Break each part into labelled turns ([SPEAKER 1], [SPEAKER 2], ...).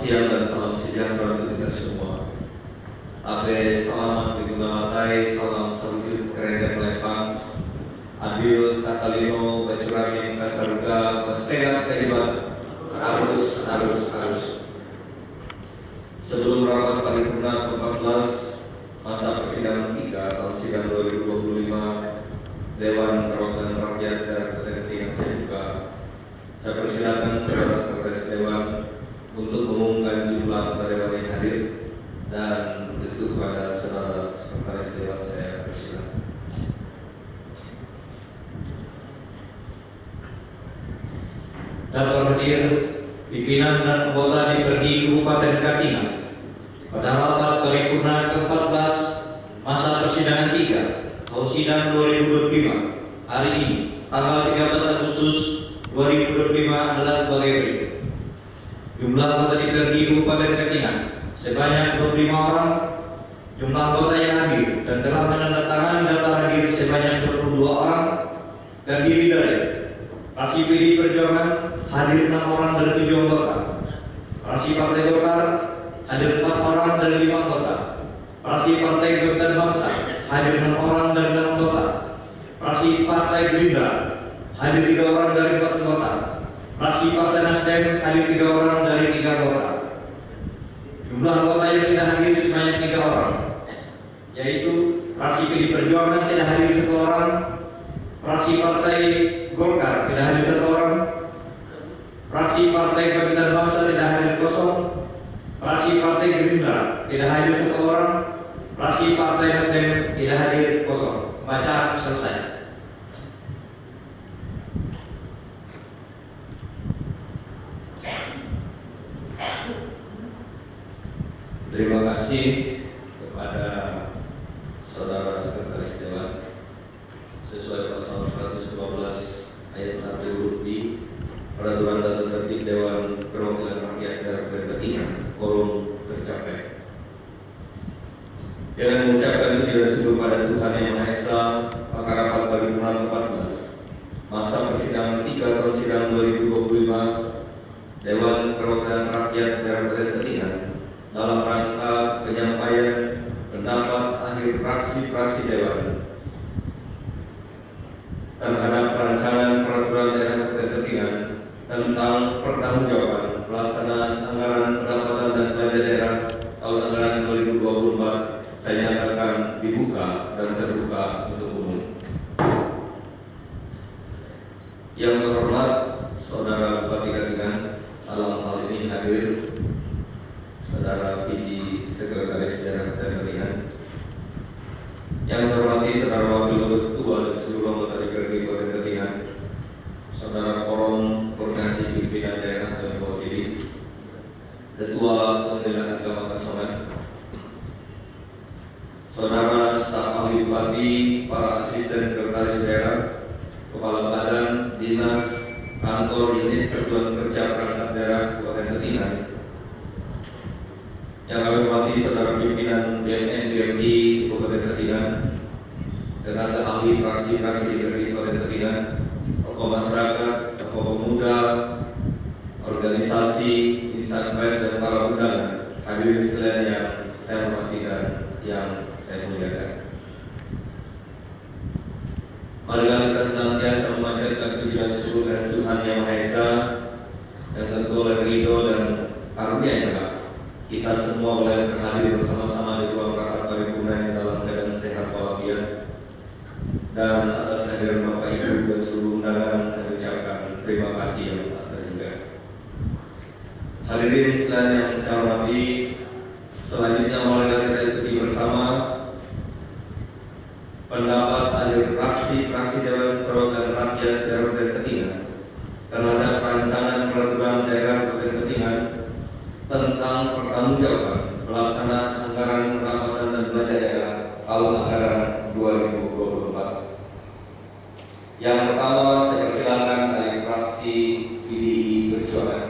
[SPEAKER 1] siang dan salam sejahtera untuk kita semua. Abe selamat diguna-matai, salam saluju kerenda melepang, adil katalino bacurangin kasaruga, bersehat kehibat, arus. Sebelum rapat paripurna ke-14 masa persidangan 3 tahun sidang 2025 Dewan Perwakilan Rakyat Daerah Kabupaten Ketinggian saya buka. Saya persilakan saudara sekretaris Dewan untuk mengumumkan jumlah anggota Dewan yang hadir, dan itu kepada saudara sekretaris Dewan saya persilakan.
[SPEAKER 2] Dapat hadir pimpinan dan anggota DPRD Kabupaten Katingan pada rapat paripurna ke-14 masa persidangan 3 tahun sidang 2025 hari ini tanggal 13 Agustus 2025 adalah sebagai berikut. Jumlah anggota DPRD Kabupaten Katingan sebanyak 25 orang. Jumlah anggota yang hadir dan telah menandatangani daftar hadir sebanyak 22 orang, terdiri dari fraksi PD Perjuangan hadir 6 orang dari 7 anggota, fraksi Partai Golkar hadir 4 orang dari 5 anggota, fraksi Partai Kebangkitan Bangsa hadir 6 orang dari 6 anggota, fraksi Partai Gerindra hadir 3 orang dari 4 anggota, fraksi Partai Nasdem hadir 3 orang dari 3 anggota. Jumlah anggota yang tidak hadir sebanyak 3 orang, yaitu fraksi PD Perjuangan tidak hadir 1 orang, fraksi Partai Golkar tidak hadir 1 orang, fraksi Partai Kebangkitan Bangsa tidak hadir 0, fraksi Partai Gerindra tidak hadir 1 orang, fraksi Partai Nasdem tidak hadir 0. Bacaan selesai.
[SPEAKER 1] Terima kasih kepada saudara sekretaris Dewan. Sesuai pasal 115 ayat 1 huruf B Peraturan Tata Tertib Dewan Perwakilan Rakyat Daerah Kabupaten Ketinggian, quorum tercapai. Dengan mengucapkan puji dan syukur pada Tuhan Yang Maha Esa, maka rapat paripurna 14 masa persidangan 3 tahun sidang 2025 Dewan Perwakilan Rakyat Daerah Kabupaten Ketinggian dalam rangka penyampaian pendapat akhir fraksi-fraksi Dewan terhadap rancangan peraturan daerah Kabupaten Ketinggian tentang pertanggungjawaban pelaksanaan anggaran pendapatan dan belanja daerah tahun anggaran 2024 saya nyatakan dibuka dan terbuka untuk umum. Yang terhormat Saudara Bupati Katingan, dalam hal ini hadir Saudara PJ Sekretaris Daerah Kabupaten Ketinggian. Yang saya hormati Saudara Wakil Ketua dan seluruh anggota DPRD Kabupaten Ketinggian, Saudara Forum Koordinasi Pimpinan Daerah dan Mewakili, Ketua Pengadilan Agama Kasongan, Saudara staf ahli Bupati, para asisten sekretaris daerah, kepala badan, dinas, kantor, unit satuan kerja perangkat daerah Kabupaten Ketinggian. Yang kami hormati Saudara pimpinan BNN BMD Kabupaten Ketinggian, tenaga ahli fraksi-fraksi dari Kabupaten Ketinggian, tokoh masyarakat, tokoh pemuda, organisasi, insan pers dan para undangan, hadirin sekalian yang saya hormati dan yang saya muliakan. Marilah kita senantiasa memanjatkan puji dan syukur kepada Tuhan Yang Maha Esa, yang tentu oleh ridho dan karunia-Nya kita semua boleh berhadir bersama-sama di ruang rapat paripurna yang dalam keadaan sehat walafiat. Dan atas kehadiran Bapak Ibu dan seluruh undangan, kami ucapkan terima kasih yang tak terhingga. Hadirin sekalian yang saya hormati, selanjutnya marilah kita ikuti bersama pendapat akhir fraksi-fraksi Dewan Perwakilan Rakyat Daerah Kabupaten Ketinggian terhadap rancangan peraturan daerah Kabupaten Ketinggian tentang pertanggungjawaban pelaksanaan anggaran pendapatan dan belanja daerah tahun anggaran 2024. Yang pertama, saya persilakan dari fraksi PDI Perjuangan.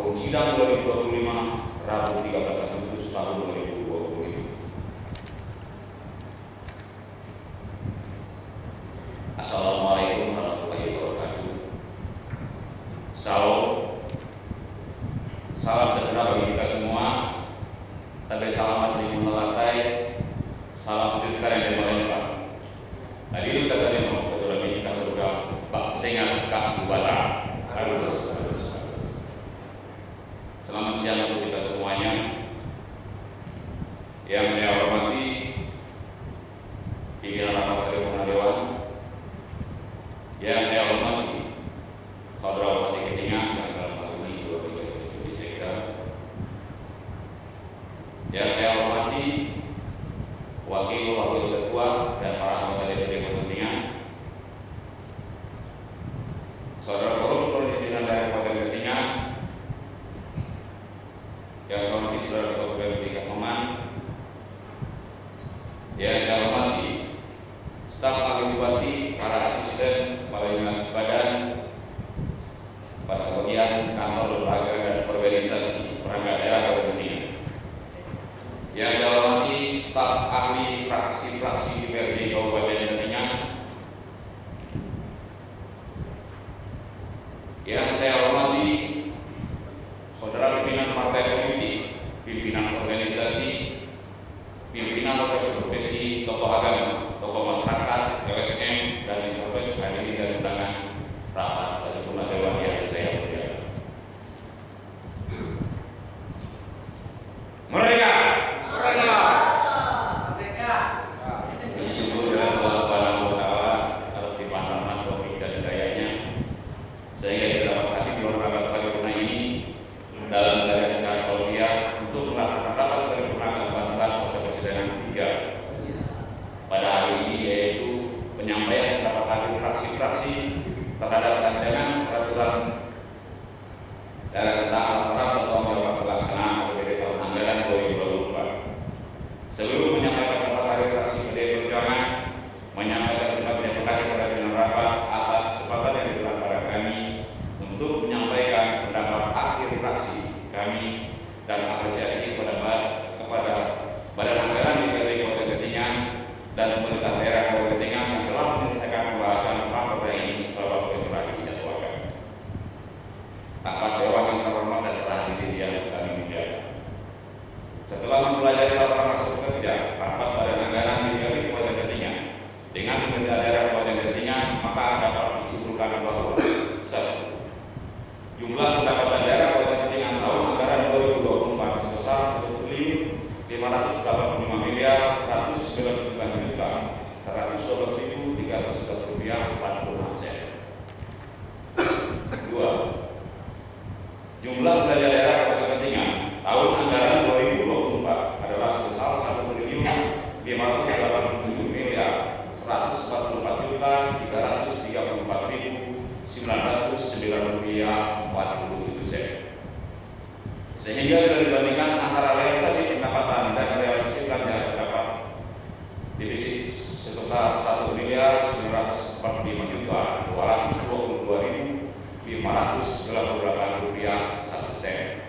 [SPEAKER 3] forum sidang 2025 Rabu 13 Agustus tahun 2025. Assalamualaikum warahmatullahi wabarakatuh. Salam sejahtera bagi kita semua. Tapi selamat di lantai. Salam sujud kalian yang mulai Pak. Hadirin kalian kecuali ini kita surga Pak Sengat Kak Bubata. Harus. Selamat siang untuk kita semuanya. Yang saya hormati pimpinan rapat paripurna Dewan. Yang saya hormati saudara Bupati Ketingah yang dalam hal ini Bupati Sekda. Yang saya hormati wakil ketua dan para anggota DPD Ketingah. Saudara Koruptor pimpinan daerah Kabupaten Ketingah. Yang saya hormati saudara Ketua BPD Kasoman. Yang saya hormati staf ahli bupati, para asisten, para dinas badan, para bagian kantor lembaga dan organisasi perangkat daerah Kabupaten Ketingah. Yang saya hormati staf ahli fraksi-fraksi DPRD Kabupaten Ketingah. Yang saya hormati saudara pimpinan partai politik, pimpinan organisasi, pimpinan profesi, tokoh agama, tokoh masyarakat, LSM, dan intervensi hadirin dan undangan rapat paripurna Dewan yang saya muliakan. Merdeka! Merdeka! Merdeka! Puji syukur kepada Allah Subhanahu wa Ta'ala atas limpahan taufik dan hidayahnya sehingga kita dapat hadir di dalam rapat paripurna ini dalam keadaan sehat walafiat untuk melaksanakan rapat paripurna ke-14 masa persidangan ketiga pada hari ini, yaitu penyampaian pendapat akhir fraksi-fraksi terhadap rancangan peraturan daerah tentang laporan tentang jawab pelaksanaan APBD tahun anggaran 2024. Sebelum menyampaikan pendapat akhir fraksi PDI Perjuangan, menyampaikan terima kasih kepada pimpinan rapat atas kesempatan yang diberikan kepada kami untuk menyampaikan pendapat akhir fraksi kami dan apresiasi kepada Badan Anggaran DPRD Kabupaten Ketingah dan pemerintah daerah Kabupaten Ketingah yang telah menyelesaikan pembahasan rapat ini sesuai waktu yang telah dijadwalkan. Rapat Dewan yang terhormat dan terhadiri yang kami muliakan. Setelah mempelajari laporan hasil kerja rapat Badan Anggaran DPRD Kabupaten Ketingah dengan pemerintah daerah Kabupaten Ketingah, maka dapat disimpulkan bahwa 1. Jumlah pendapatan daerah Kabupaten Ketingah tahun anggaran 2024 sebesar 1.599.112.311 sen. 2. Jumlah belanja daerah Kabupaten Ketingah tahun anggaran 2024 adalah sebesar 1.599.134.909 sen. Sehingga bila dibandingkan antara realisasi pendapatan dan realisasi belanja terdapat defisit sebesar 1.922.588 rupiah 1 sen.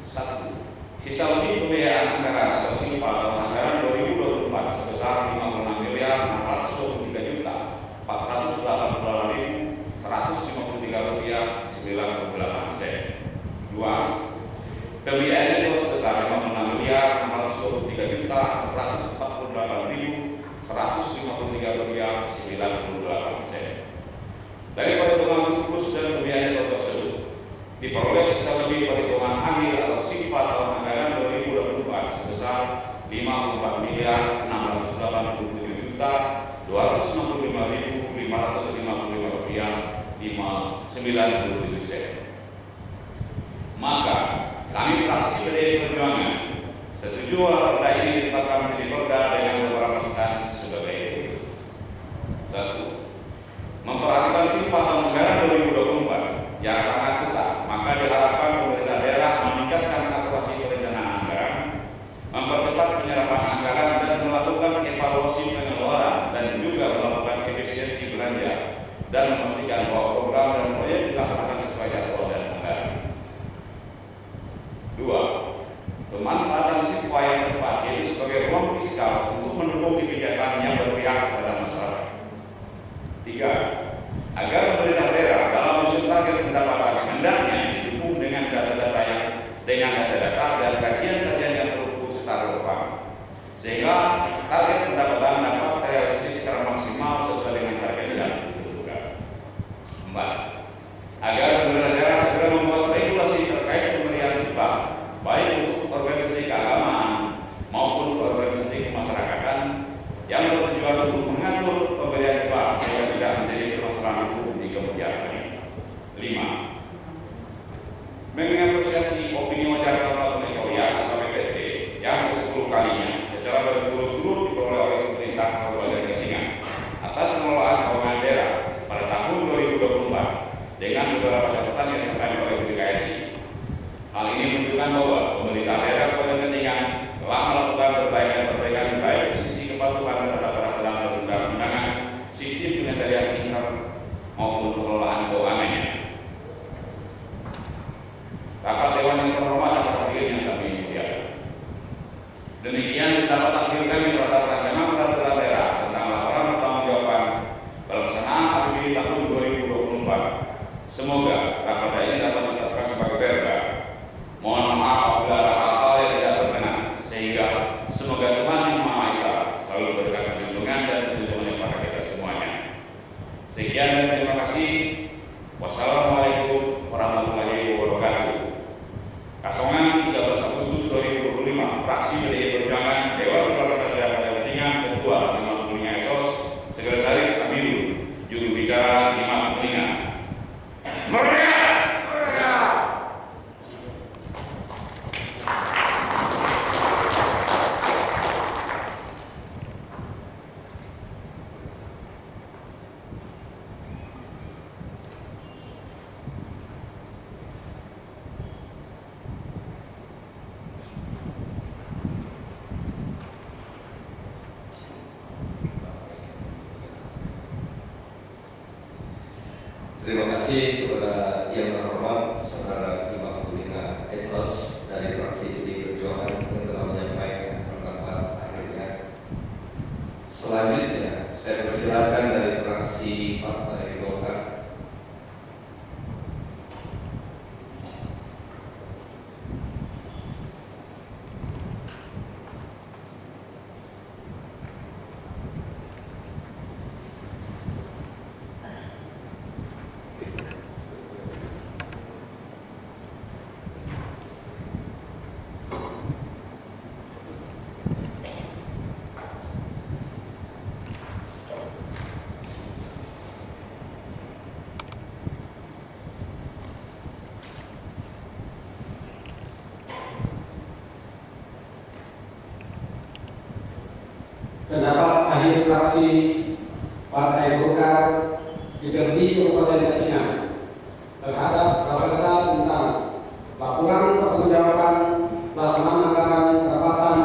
[SPEAKER 3] 1. Sisa lebih pembiayaan anggaran atau SIPA tahun anggaran 2024 sebesar 56.488.153 rupiah 98 sen. 2. Pembiayaan itu sebesar 56.443.148.153 rupiah 98 sen. Dari perhitungan surplus dan pembiayaan itu tersebut diperoleh sisa lebih perhitungan akhir atau SIPA tahun anggaran 2024 sebesar 54.267.555.555 rupiah 97 sen. Maka kami fraksi PDI Perjuangan setuju perda ini ditetapkan menjadi perda dengan beberapa syarat sebagai berikut. 1. Memperhatikan SIPA tahun anggaran 2024 yang sangat besar, maka diharapkan pemerintah daerah meningkatkan akurasi perencanaan anggaran, mempercepat penyerapan anggaran dan melakukan evaluasi pengeluaran dan juga melakukan efisiensi belanja dan memastikan bahwa program dan proyek dilaksanakan sesuai jadwal dan anggaran. rapat Dewan yang terhormat dan hadirin yang kami muliakan. Demikian dapat akhir kami terhadap rancangan peraturan daerah tentang laporan pertanggungjawaban pelaksanaan APBD tahun 2024. Semoga rapat ini dapat ditetapkan sebagai berkah. Mohon maaf apabila ada hal-hal yang tidak berkenan, sehingga semoga Tuhan Yang Maha Esa selalu memberikan perlindungan dan perlindungan kepada kita semuanya. Sekian dan terima kasih. Wassalamualaikum warahmatullahi wabarakatuh. Kasongan 13 Agustus 2025, fraksi PDI Perjuangan, Dewan Perwakilan Daerah Ketinggian, Ketua Lima Kuningan Esos, Sekretaris Kabiru, Juru Bicara Lima Kuningan. Merdeka!
[SPEAKER 1] Terima kasih kepada yang terhormat Saudara Lima Kuningan Esos dari fraksi PDI Perjuangan yang telah menyampaikan pendapat akhirnya. Selanjutnya saya persilakan dari fraksi Partai Golkar.
[SPEAKER 4] Pendapat akhir fraksi Partai Golkar DPRD Kabupaten Katingan terhadap rapat tentang laporan pertanggungjawaban pelaksanaan anggaran pendapatan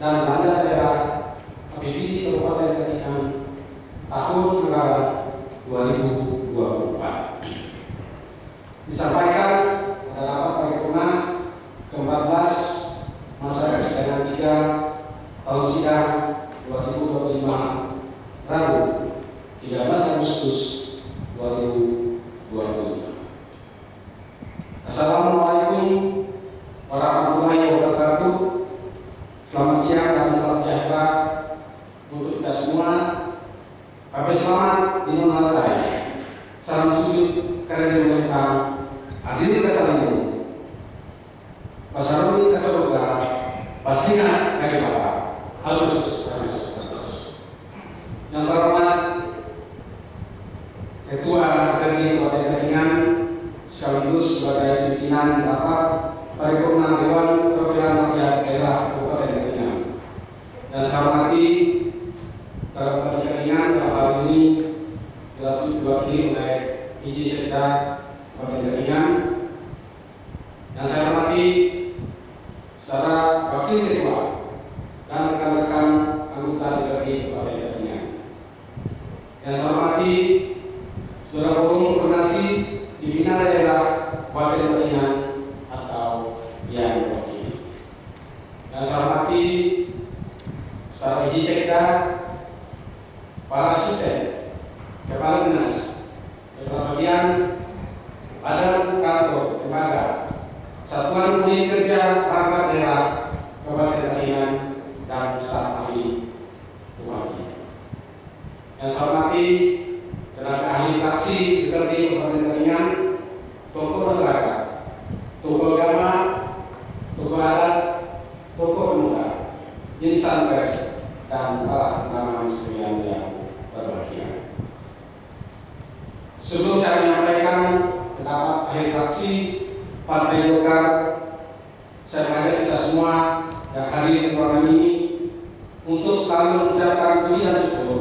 [SPEAKER 4] dan belanja daerah APBD Kabupaten Katingan tahun anggaran 2024. Disampaikan pada rapat paripurna ke-14 masa persidangan 3 tahun sidang 2025 Rabu 13 Agustus 2025. Assalamualaikum warahmatullahi wabarakatuh. Selamat siang dan salam sejahtera untuk kita semua. Kami selamat dinungatai. Salam sujud karena dimuliakan hadirin kata ini. Pasaruni kasurga pastinya kaki bapak. Halus. Yang terhormat Ketua DPRD Kabupaten Katingan sekaligus sebagai pimpinan rapat paripurna Dewan Perwakilan Rakyat Daerah Kabupaten Katingan. Dan saya hormati Kabupaten Katingan dalam hal ini diwakili oleh PJ Sekda Kabupaten Katingan. Dan saya hormati saudara Wakil Ketua dan rekan-rekan anggota DPRD Kabupaten Katingan. Yang saya hormati saudara Forum Koordinasi Pimpinan Daerah Kabupaten Katingan atau yang mewakili. Yang saya hormati saudara PJ Sekda, para asisten, kepala dinas, kepala bagian, badan kantor, lembaga, satuan unit kerja perangkat daerah Kabupaten Katingan dan staf ahli Bupati. Yang saya hormati tenaga ahli fraksi DPRD Kabupaten Katingan, tokoh masyarakat, tokoh agama, tokoh adat, tokoh pemuda, insan pers, dan para pengamat sekalian yang berbahagia. Sebelum saya menyampaikan pendapat akhir fraksi Partai Golkar, saya mengajak kita semua yang hadir di ruangan ini untuk selalu mengucapkan puji dan syukur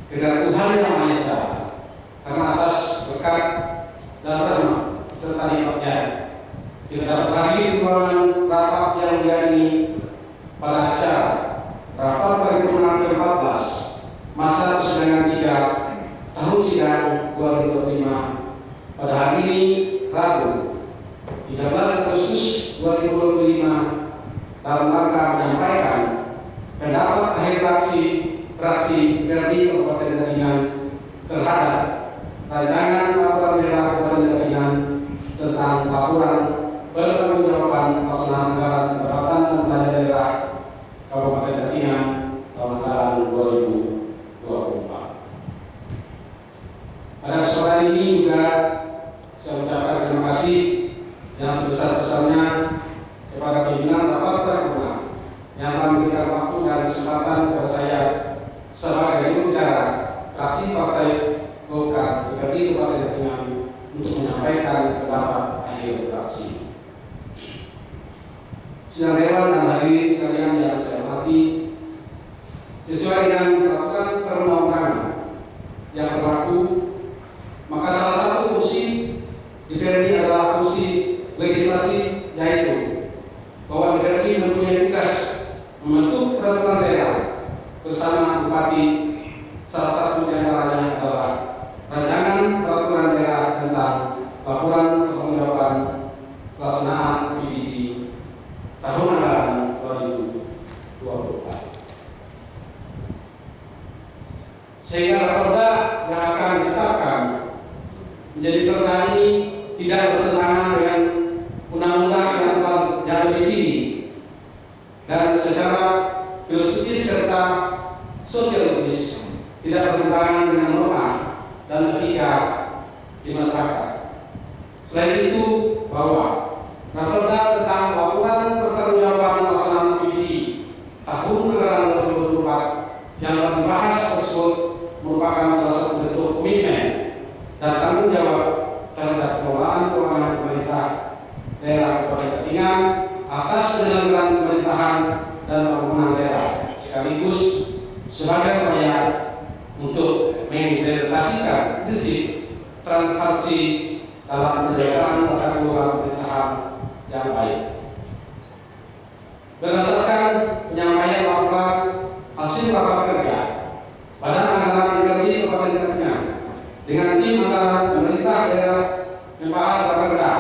[SPEAKER 4] kepada Tuhan Yang Maha Esa karena atas berkat dan rahmat serta nikmat-Nya kita dapat hadir di ruangan rapat yang mulia ini pada acara rapat paripurna ke-14 masa persidangan 3 tahun sidang 2025 pada hari ini Rabu 13 tentang laporan pertanggungjawaban pelaksanaan anggaran pendapatan dan belanja daerah Kabupaten Katingan tahun anggaran 2024. Pada kesempatan ini juga saya ucapkan terima kasih yang sebesar-besarnya kepada pimpinan rapat paripurna yang telah memberikan waktu dan kesempatan kepada saya sebagai juru bicara fraksi Partai Golkar DPRD Kabupaten Katingan untuk menyampaikan pendapat akhir fraksi. Sidang dewan dan hadirin sekalian yang saya hormati, sesuai dengan peraturan perundang-undangan yang berlaku, maka salah satu fungsi DPRD adalah fungsi legislasi, yaitu bahwa DPRD mempunyai tugas membentuk peraturan daerah bersama Bupati. Salah satu di antaranya adalah rancangan peraturan daerah tentang laporan pertanggungjawaban pelaksanaan PBD tahun anggaran 2024. Sehingga perda yang akan ditetapkan menjadi perda ini tidak bertentangan dengan undang-undang yang lebih tinggi dan secara filosofis serta sosiologis tidak bertentangan dengan norma dan etika di masyarakat. Selain itu, bahwa Raperda tentang laporan pertanggungjawaban pelaksanaan PBD tahun anggaran 2024 yang telah dibahas tersebut merupakan salah satu bentuk komitmen dan tanggung jawab terhadap pengelolaan keuangan pemerintah daerah Kabupaten Katingan atas penyelenggaraan pemerintahan dan pembangunan daerah, sekaligus sebagai upaya untuk mengimplementasikan prinsip transparansi dalam penyelenggaraan tata kelola pemerintahan yang baik. Berdasarkan penyampaian laporan hasil rapat kerja pada anggaran DPRD Kabupaten Katingan dengan tim antara pemerintah daerah membahas raperda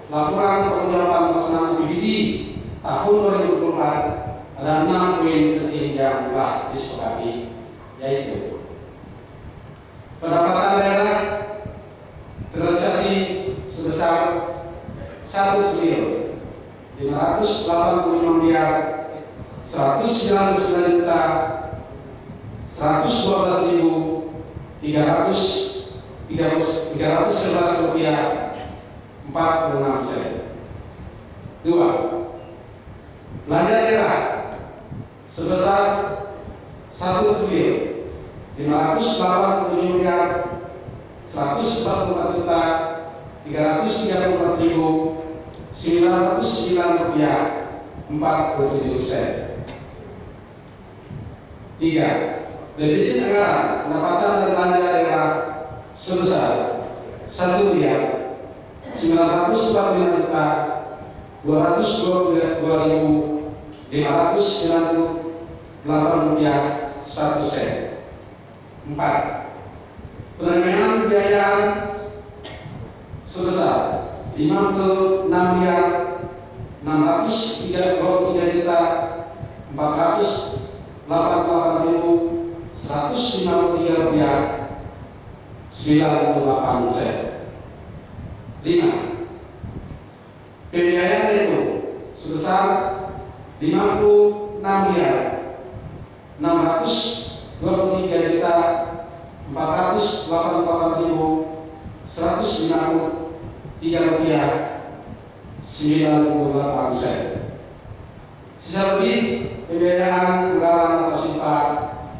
[SPEAKER 4] laporan pertanggungjawaban pelaksanaan PBD tahun 2024, ada 6 poin penting yang telah disepakati, yaitu pendapatan daerah terrealisasi sebesar 1.389.311.311 rupiah 46 sen. 2. Belanja daerah sebesar 1.544.334.909 rupiah 47 sen. 3. Defisit anggaran pendapatan dan belanja daerah sebesar 1.942.598 rupiah 1 sen. 4. Penerimaan pembiayaan sebesar 56.488.153 rupiah 98 sen. 5. Pembiayaan itu sebesar 56.488.153 rupiah 98 sen. Sisa lebih pembiayaan anggaran bersifat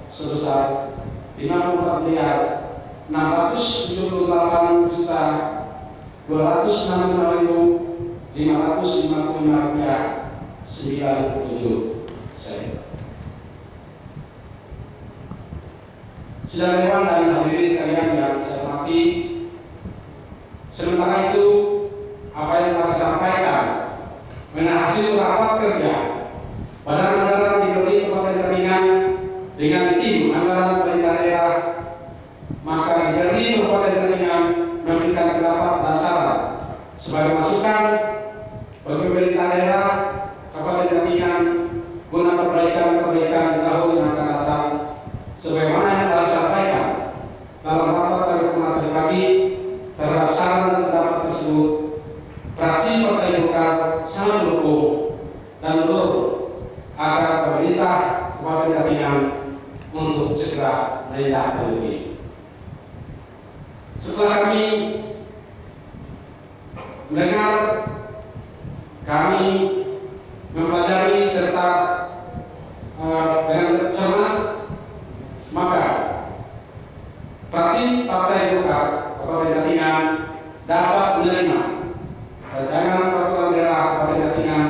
[SPEAKER 4] sebesar 54.265.555 rupiah 97 sen. Sidang dewan dan hadirin sekalian yang saya hormati, sementara itu apa yang telah disampaikan mengenai hasil rapat kerja pada anggaran DPRD Kabupaten Katingan dengan tim anggaran pemerintah daerah, maka DPRD Kabupaten Katingan memberikan pendapat dasar sebagai masukan bagi pemerintah daerah Kabupaten Katingan guna perbaikan-perbaikan di tahun yang akan datang, sebagaimana yang telah disampaikan dalam rapat paripurna tadi pagi terhadap saran dan pendapat tersebut fraksi Partai Golkar sangat mendukung dan mendorong agar pemerintah Kabupaten Katingan untuk segera menindak lanjuti. Setelah kami mendengar, kami mempelajari serta dengan cermat, maka fraksi Partai Golkar Kabupaten Katingan dapat menerima rancangan peraturan daerah Kabupaten Katingan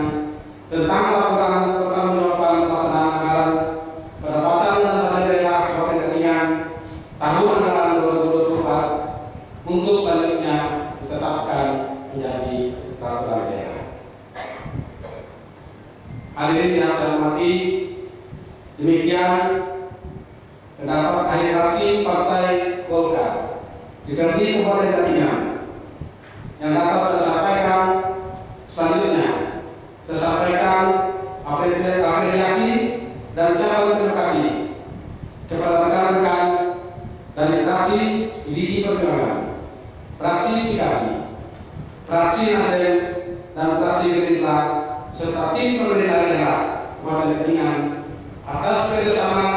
[SPEAKER 4] tentang laporan pertanggungjawaban pelaksanaan anggaran pendapatan dan belanja daerah Kabupaten Katingan tahun anggaran 2024 untuk selanjutnya ditetapkan menjadi peraturan daerah. Hadirin yang saya hormati, demikian pendapat akhir fraksi Partai Golkar DPRD Kabupaten Katingan yang dapat saya sampaikan. Selanjutnya saya sampaikan apresiasi dan ucapan terima kasih kepada rekan-rekan dan fraksi PDI Perjuangan, fraksi PKB, fraksi Nasdem dan fraksi Gerindra serta tim pemerintah daerah Kabupaten Katingan atas kerjasama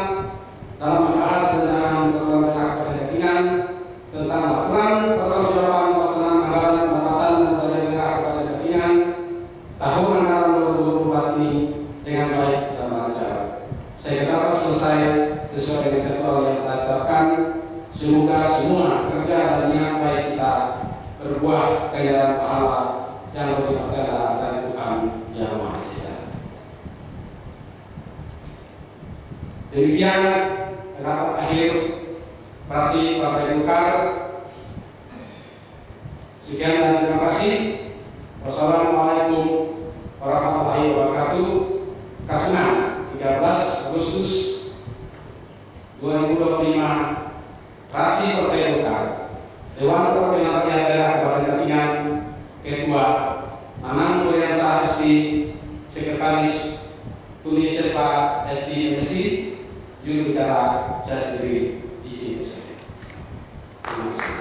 [SPEAKER 4] dalam membahas rancangan peraturan daerah Kabupaten Katingan tentang laporan pertanggungjawaban pelaksanaan anggaran pendapatan dan belanja daerah Kabupaten Katingan tahun anggaran 2024 ini dengan baik dan lancar. Saya dapat selesai sesuai dengan jadwal yang telah ditetapkan. Semoga semua kerja dan niat baik kita berbuah ganjaran pahala yang berlipat ganda dari Tuhan Yang Maha Esa. Demikian pendapat akhir fraksi Partai Golkar. Sekian dan terima kasih. Wassalamualaikum warahmatullahi wabarakatuh. Kasungan 13 Agustus 2025. Fraksi Partai Golkar, Dewan Perwakilan Rakyat Daerah Kabupaten Katingan, Ketua Nanang Suryansa SD, Sekretaris Tuni Serta SD MSI, juru bicara saya sendiri izin saya. Terima kasih.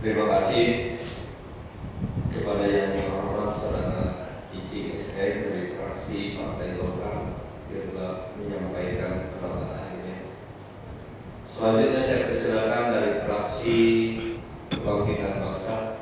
[SPEAKER 1] Terima kasih kepada yang terhormat saudara Icing SK dari fraksi Partai Golkar yang telah menyampaikan pendapat akhirnya. Selanjutnya saya persilakan dari fraksi Kebangkitan Bangsa.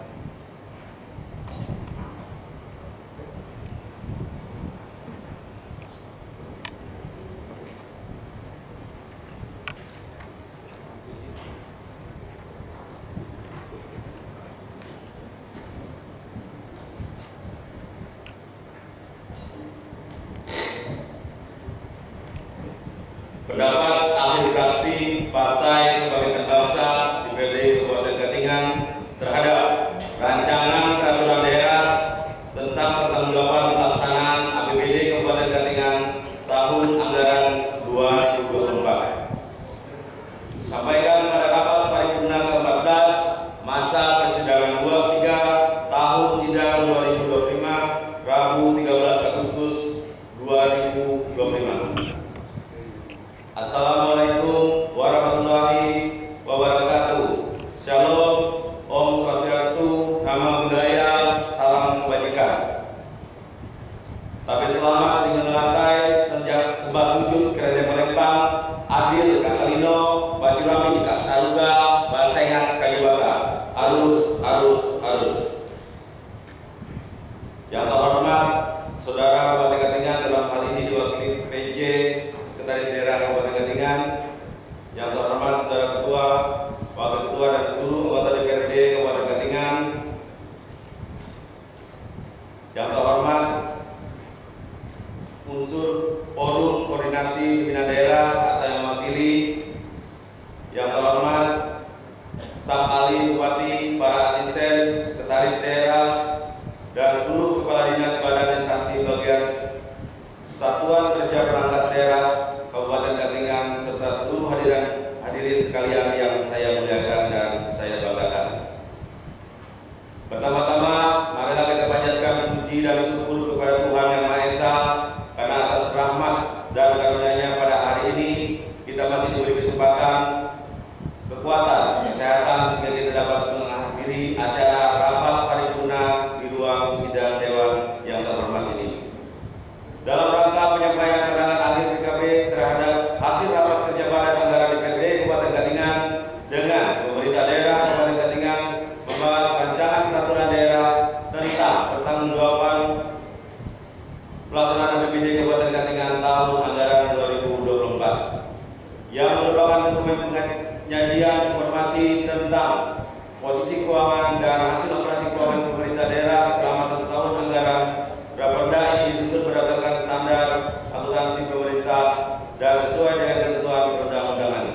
[SPEAKER 3] Pendapat ahli fraksi Partai Kebangkitan Bangsa DPRD Kabupaten Katingan terhadap rancangan peraturan daerah tentang pertanggungjawaban pelaksanaan APBD Kabupaten Katingan tahun anggaran 2024. Sampaikan pada rapat paripurna ke-14 masa persidangan 23 tahun sidang 2025 Rabu 13 Agustus 2025. Assalamualaikum warahmatullahi wabarakatuh. Shalom, Om Swastiastu, Nama Budaya, Salam Kebajikan. Tapi selamat dengan lantai sejak sebah sujud kerajaan Palembang, Adil Katalino, Baju Rami Kak Saruga, Basengan Kajibata, arus. Yang terhormat Saudara Kabupaten Katingan, dalam hal ini diwakili PJ Sekretaris Daerah Kabupaten Katingan, yang terhormat Saudara Ketua, Wakil Ketua dan seluruh anggota DPRD Kabupaten Katingan, yang terhormat unsur Forum Koordinasi
[SPEAKER 5] nominasi pimpinan daerah atau yang mewakili. Yang terhormat staf ahli Bupati, para asisten, sekretaris daerah, dan seluruh kepala dinas badan instansi bagian satuan kerja perangkat daerah Kabupaten Katingan serta seluruh hadirin sekalian yang saya muliakan dan saya banggakan. Pertama-tama, marilah kita panjatkan puji dan syukur kepada Tuhan Yang Maha Esa karena atas rahmat dan karunia-Nya pada hari ini kita masih diberi kesempatan, kekuatan, kesehatan sehingga kita dapat menghadiri acara rapat paripurna di ruang sidang Dewan yang terhormat ini. Dalam rangka penyampaian pandangan akhir PKB terhadap hasil rapat kerja badan anggaran DPRD Kabupaten Katingan dengan pemerintah daerah Kabupaten Katingan membahas rancangan peraturan daerah tentang pertanggungjawaban pelaksanaan APBD Kabupaten Katingan tahun anggaran 2024 yang merupakan dokumen penyajian informasi tentang posisi keuangan dan hasil operasi keuangan pemerintah daerah selama 1 tahun anggaran. Raperda ini disusun berdasarkan standar akuntansi pemerintah dan sesuai dengan ketentuan perundang-undangan.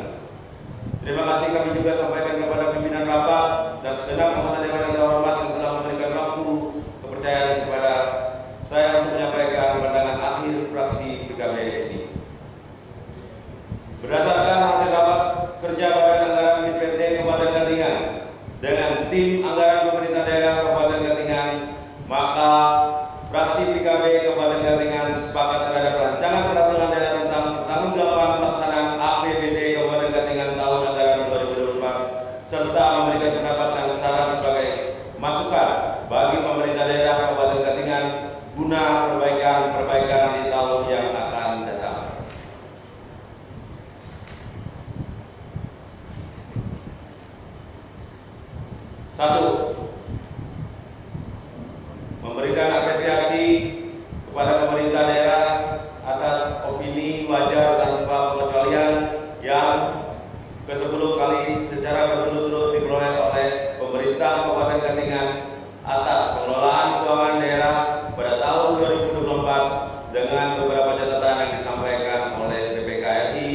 [SPEAKER 5] Terima kasih kami juga sampaikan kepada pimpinan rapat dan segenap anggota Dewan yang terhormat yang telah memberikan waktu kepercayaan kepada saya untuk menyampaikan pandangan akhir fraksi PKB ini. Berdasarkan hasil rapat kerja badan anggaran DPRD Kabupaten Katingan dengan tim anggaran pemerintah daerah Kabupaten Katingan, maka fraksi PKB Kabupaten Katingan sepakat terhadap rancangan peraturan daerah tentang pertanggungjawaban pelaksanaan APBD Kabupaten Katingan tahun anggaran 2024 serta memberikan pendapat dan saran sebagai masukan bagi pemerintah daerah Kabupaten Katingan guna perbaikan di tahun yang akan datang. Satu, memberikan apresiasi kepada pemerintah daerah atas opini wajar tanpa pengecualian yang ke-10 kali secara berturut-turut diperoleh oleh pemerintah Kabupaten Katingan atas pengelolaan keuangan daerah pada tahun 2024 dengan beberapa catatan yang disampaikan oleh BPKRI.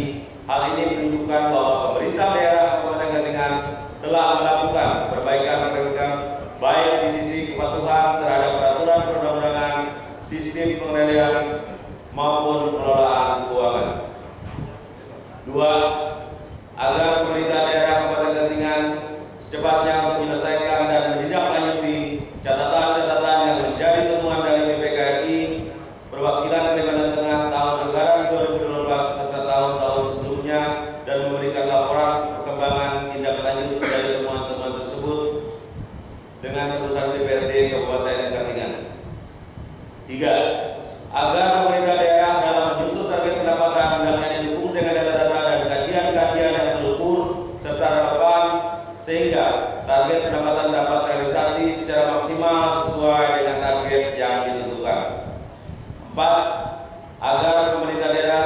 [SPEAKER 5] Hal ini menunjukkan bahwa pemerintah daerah Kabupaten Katingan telah melakukan perbaikan baik di sisi kepatuhan terhadap peraturan perundang-undangan, sistem pengendalian maupun pengelolaan keuangan. 2. Agar pemerintah daerah Kabupaten Katingan secepatnya untuk menyelesaikan dan menindaklanjuti catatan-catatan yang menjadi temuan dari BPKRI, perwakilan Kalimantan Tengah tahun anggaran 2024 serta tahun-tahun sebelumnya dan memberikan laporan perkembangan tindak lanjut dari temuan-temuan tersebut dengan keputusan DPRD Kabupaten Katingan. 3. Agar pemerintah daerah dalam menyusun target pendapatan hendaknya didukung dengan data-data dan kajian-kajian yang terukur serta relevan sehingga target pendapatan dapat realisasi secara maksimal sesuai dengan target yang ditentukan. 4. Agar pemerintah daerah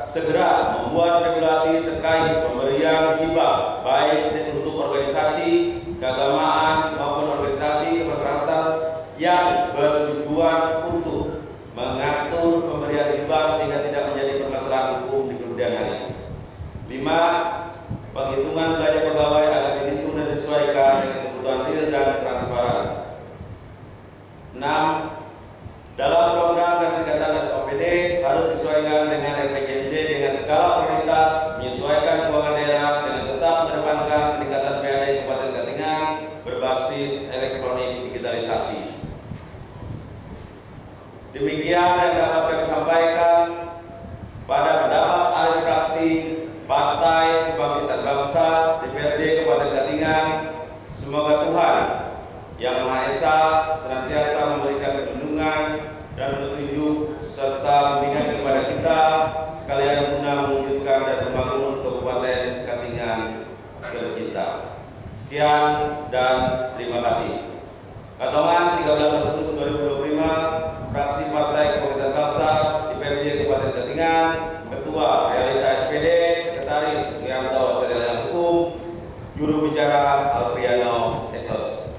[SPEAKER 5] segera membuat regulasi terkait pemberian hibah baik untuk organisasi keagamaan maupun organisasi kemasyarakatan yang bertujuan untuk mengatur pemberian hibah sehingga tidak menjadi permasalahan hukum di kemudian hari. 5. Penghitungan belanja pegawai agar dihitung dan disesuaikan dengan kebutuhan real dan transparan. 6. Dalam program dan kegiatan SOPD harus disesuaikan dengan RPJMD dengan skala prioritas, menyesuaikan keuangan daerah dengan tetap mengedepankan peningkatan PAD Kabupaten Katingan berbasis elektronik digitalisasi. Demikian yang dapat kami sampaikan pada pendapat ahli fraksi Partai Kebangkitan Bangsa DPRD Kabupaten Katingan. Semoga Tuhan Yang Maha Esa senantiasa memberikan perlindungan dan petunjuk serta bimbingan kepada kita sekalian guna mewujudkan dan membangun Kabupaten Katingan tercinta. Sekian dan terima kasih. Kasongan 13 Agustus 2025, fraksi Partai Kebangkitan Bangsa DPRD Kabupaten Katingan, Ketua Realita SPD, Sekretaris Gianto Sarjana Hukum, Juru Bicara Alpriano Esos.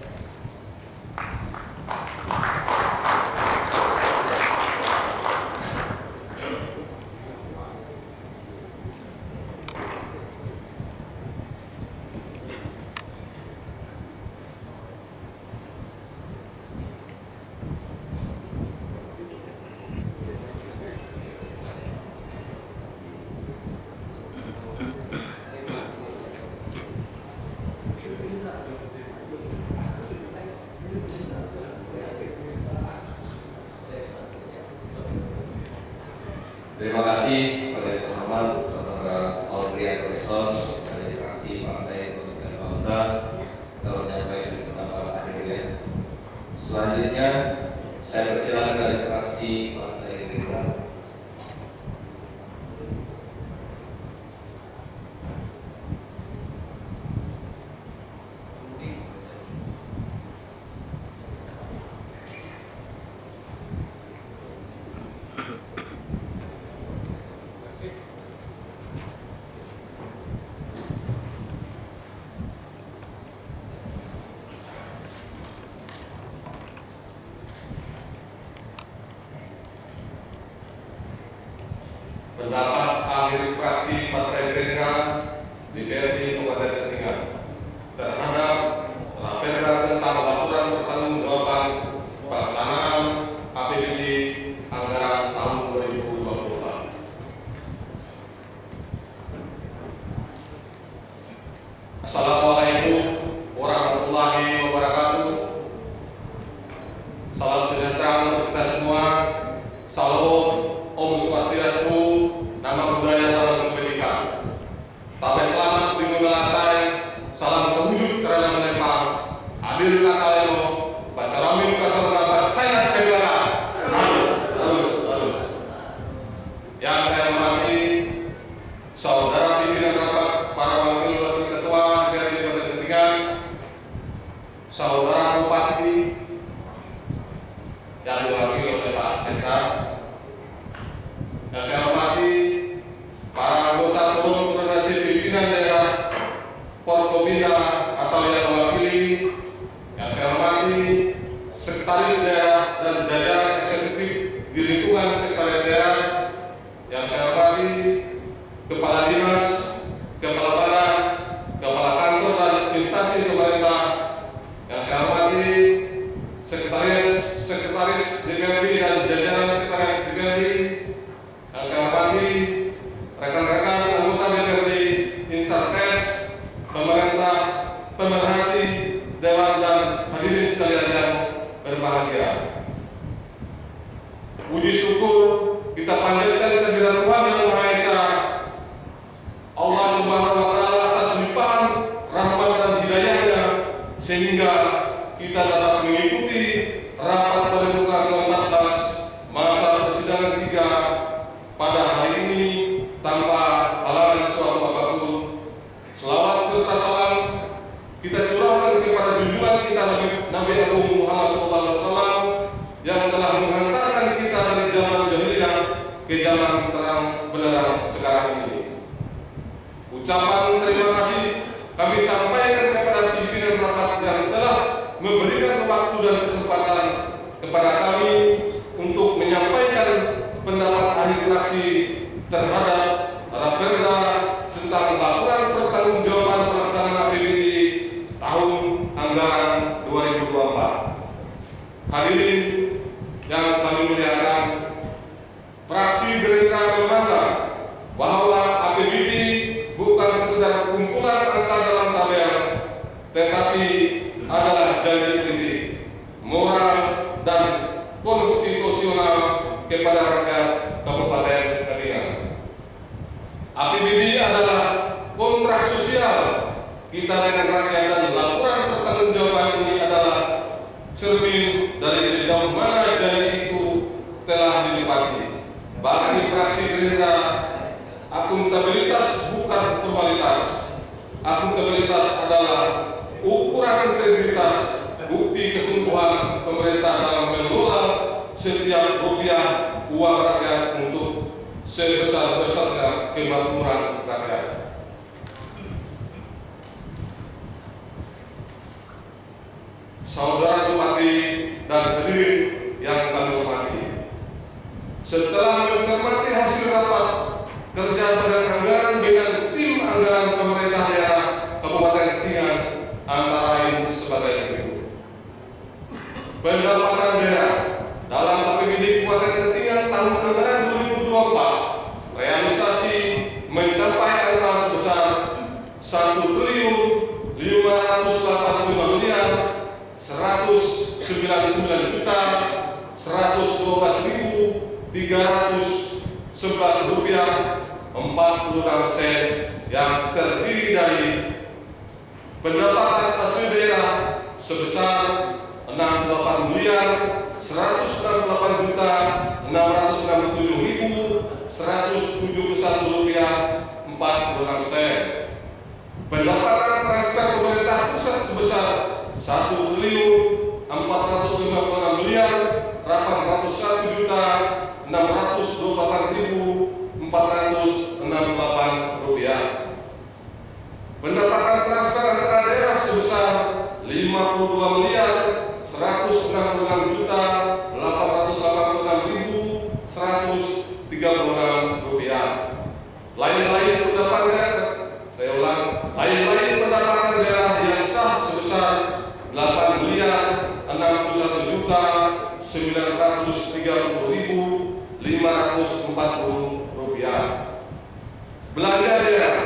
[SPEAKER 1] terhormat Saudara Albrian Resos dari fraksi Partai Kebangkitan Bangsa telah menyampaikan pendapat akhirnya. Selanjutnya saya persilakan dari fraksi Partai Gerindra.
[SPEAKER 6] Pendapat akhir fraksi Partai Gerindra DPRD Kabupaten Ketinggalan terhadap Raperda tentang laporan pertanggungjawaban pelaksanaan APBD anggaran tahun 2024. Assalamualaikum warahmatullahi wabarakatuh. Salam sejahtera untuk kita semua. Salam Om Swastiastu, nama budaya salam kebajikan. Tabe selamat minggu melantai, salam sewujud karena menempang. Adil kakaleno, baca ramin kasar nafas saya kedua. Harus. Yang saya hormati saudara pimpinan rapat, para wakil ketua DPRD Kabupaten Ketinggalan, saudara bupati yang diwakili oleh Pak Seta. Yang saya hormati para anggota forum koordinasi pimpinan daerah Forkopimda atau yang mewakili. Yang saya hormati sekretaris daerah dan jajaran eksekutif di lingkungan sekretariat daerah. Yang saya hormati kepala dinas, kepala badan, kepala kantor dan instansi pemerintah. Yang saya hormati sekretaris DPRD dan jajaran sekretariat DPRD. Yang saya hormati rekan-rekan anggota DPRD, Insarkes, pemerintah, pemerhati, dewan dan hadirin sekalian yang berbahagia. Puji syukur kita panjatkan kehadirat Tuhan Yang Maha Esa, Allah Subhanahu wa Ta'ala, atas limpahan rahmat dan hidayahnya sehingga kita dapat mengikuti rapat paripurna ke-14 masa persidangan 3 pada hari ini tanpa halangan suatu apapun. Selawat serta salam kita curahkan kepada junjungan kita Nabi Agung Muhammad SAW yang telah menghantarkan kita dari zaman jahiliyah ke zaman terang benderang sekarang ini. Ucapan terima kasih kami sampaikan kepada pimpinan rapat yang telah memberikan waktu dan kesempatan kepada kami untuk menyampaikan pendapat akhir fraksi terhadap Raperda tentang laporan pertanggungjawaban pelaksanaan APBD tahun anggaran 2024. Hadirin yang kami muliakan, fraksi Gerindra berbangga bahwa APBD bukan sekedar kumpulan angka dalam tabel, tetapi adalah janji politik, moral dan konstitusional kepada rakyat Kabupaten Ketinggalan. APBD adalah kontrak sosial kita dengan rakyat dan laporan pertanggungjawaban ini adalah cermin dari sejauh mana janji itu telah ditepati. Bagi fraksi Gerindra, akuntabilitas bukan formalitas. Akuntabilitas adalah ukuran integritas, bukti kesungguhan pemerintah dalam mengelola setiap rupiah uang rakyat untuk sebesar-besarnya kemakmuran rakyat. Saudara bupati dan hadirin yang kami hormati, setelah mencermati hasil rapat kerja badan anggaran dengan tim anggaran pemerintah daerah Kabupaten Ketinggalan antara lain sebagai berikut. Pendapatan daerah dalam APBD Kabupaten Ketinggalan tahun anggaran 2024 realisasi mencapai angka sebesar 1.599.112.311 rupiah 45 46 sen yang terdiri dari pendapatan asli daerah sebesar 68.667.171 rupiah 46 sen. Pendapatan transfer pemerintah pusat sebesar 1.401.828.468 rupiah. Pendapatan transfer antara daerah sebesar 52.186.886.136 rupiah. Lain-lain pendapatan daerah yang sah sebesar 8.661.930.540 rupiah. Belanja daerah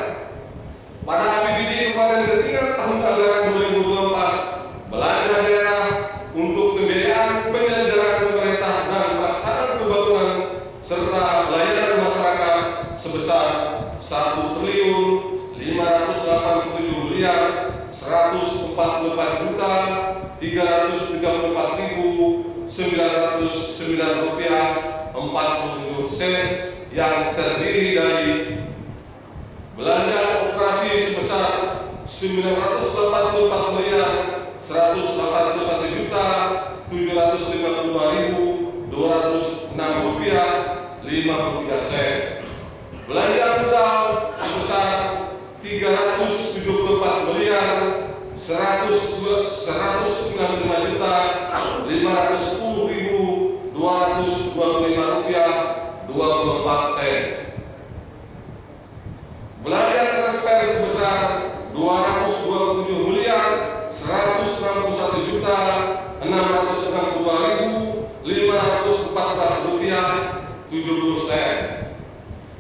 [SPEAKER 6] pada APBD Kabupaten Getingan tahun anggaran 2024, belanja daerah untuk pembiayaan penyelenggaraan pemerintah dan pelaksanaan pembangunan serta pelayanan masyarakat sebesar 1.344.334.909 rupiah 47 sen yang terdiri dari belanja operasi sebesar 981.851.752.206 rupiah 53 sen. Belanja modal sebesar 375.510.225 rupiah 24 sen. Belanja transfer sebesar 221.161.662.514 rupiah 70 sen.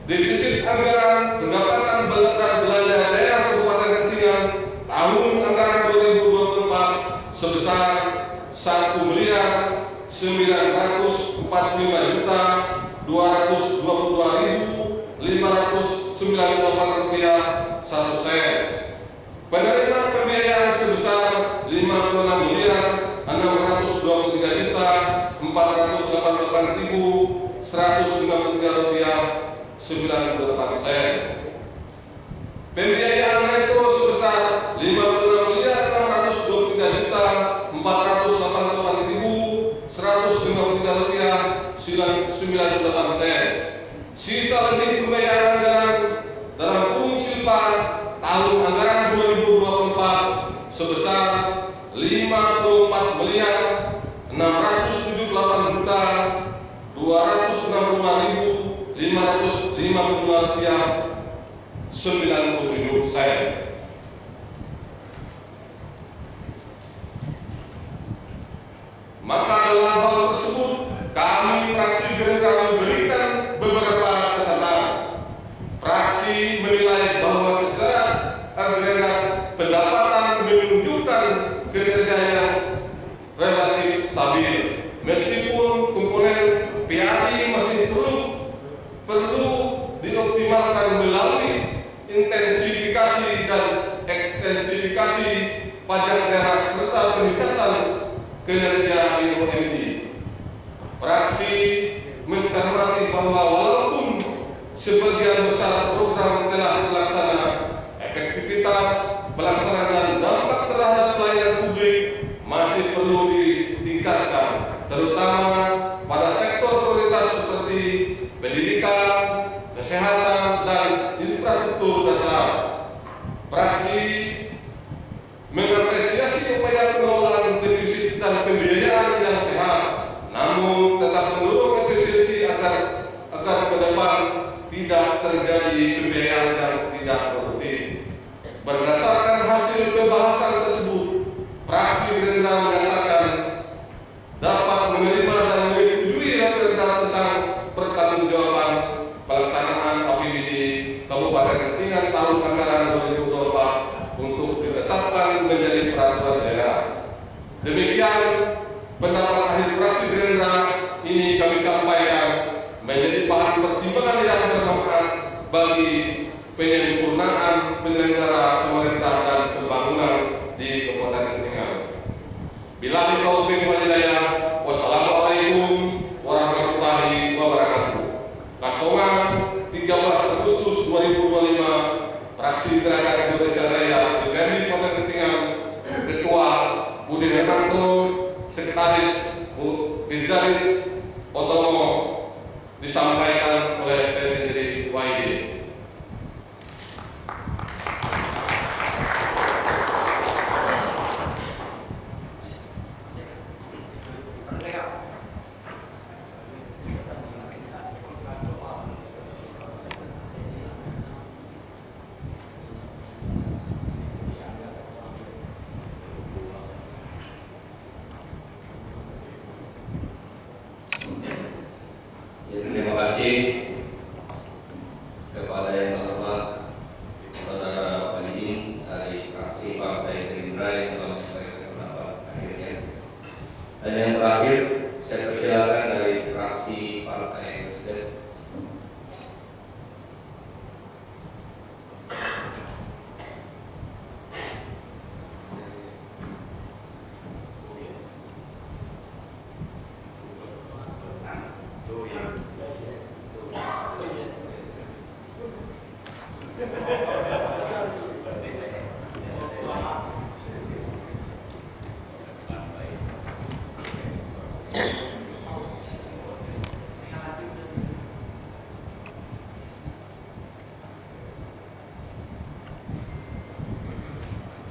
[SPEAKER 6] Defisit anggaran pendapatan belanja daerah Kabupaten Getingan tahun anggaran 2024 sebesar 1.945.222.598 rupiah 1 sen. Penerima pembiayaan sebesar 56.488.193 rupiah 98 sen. Pembiayaan netto sebesar 56.488.153 rupiah 98 sen. Sisa lebih pembayaran anggaran dalam fungsi tahun anggaran 2024 sebesar 54.265.552 rupiah 97 sen. Maka dalam hal tersebut kami fraksi Gerindra memberikan beberapa catatan. Fraksi menilai bahwa secara agregat pendapatan menunjukkan kinerja yang relatif stabil, meskipun komponen PAD masih perlu dioptimalkan melalui intensifikasi dan ekstensifikasi pajak daerah serta peningkatan kinerja BUMD. Fraksi mencermati bahwa walaupun sebagian besar program telah terlaksana, efektivitas pelaksanaan dan dampak terhadap pelayanan publik masih perlu ditingkatkan, terutama pada sektor prioritas seperti pendidikan, kesehatan, dan infrastruktur dasar. Fraksi mengapresiasi upaya pengelolaan defisit dan pembiayaan yang sehat, namun tetap mendorong efisiensi agar ke depan tidak terjadi pembiayaan yang tidak produktif. Berdasarkan hasil pembahasan tersebut, fraksi Gerindra menyatakan dapat menerima dan menyetujui raperda tentang pertanggungjawaban pelaksanaan APBD Kabupaten Getingan tahun anggaran 2024 untuk ditetapkan menjadi peraturan daerah. Demikian pendapat akhir fraksi Gerindra ini kami sampaikan menjadi bahan pertimbangan yang bermanfaat bagi penyempurnaan penyelenggara pemerintah dan pembangunan di Kabupaten Ketinggalan. Billahi taufiq wal hidayah. Wassalamualaikum warahmatullahi wabarakatuh. Kasongan 13 Agustus 2025, Fraksi Gerakan Indonesia Raya DPRD Kabupaten Ketinggalan, Ketua Budi Hermanto, Sekretaris Bu Genjalid Otomo, disampaikan oleh saya sendiri Wahidin.
[SPEAKER 1] Terima kasih kepada yang terhormat Saudara Wahidin dari fraksi Partai Gerindra yang telah menyampaikan pendapat akhirnya. Dan yang terakhir, saya persilakan dari fraksi Partai Nasdem.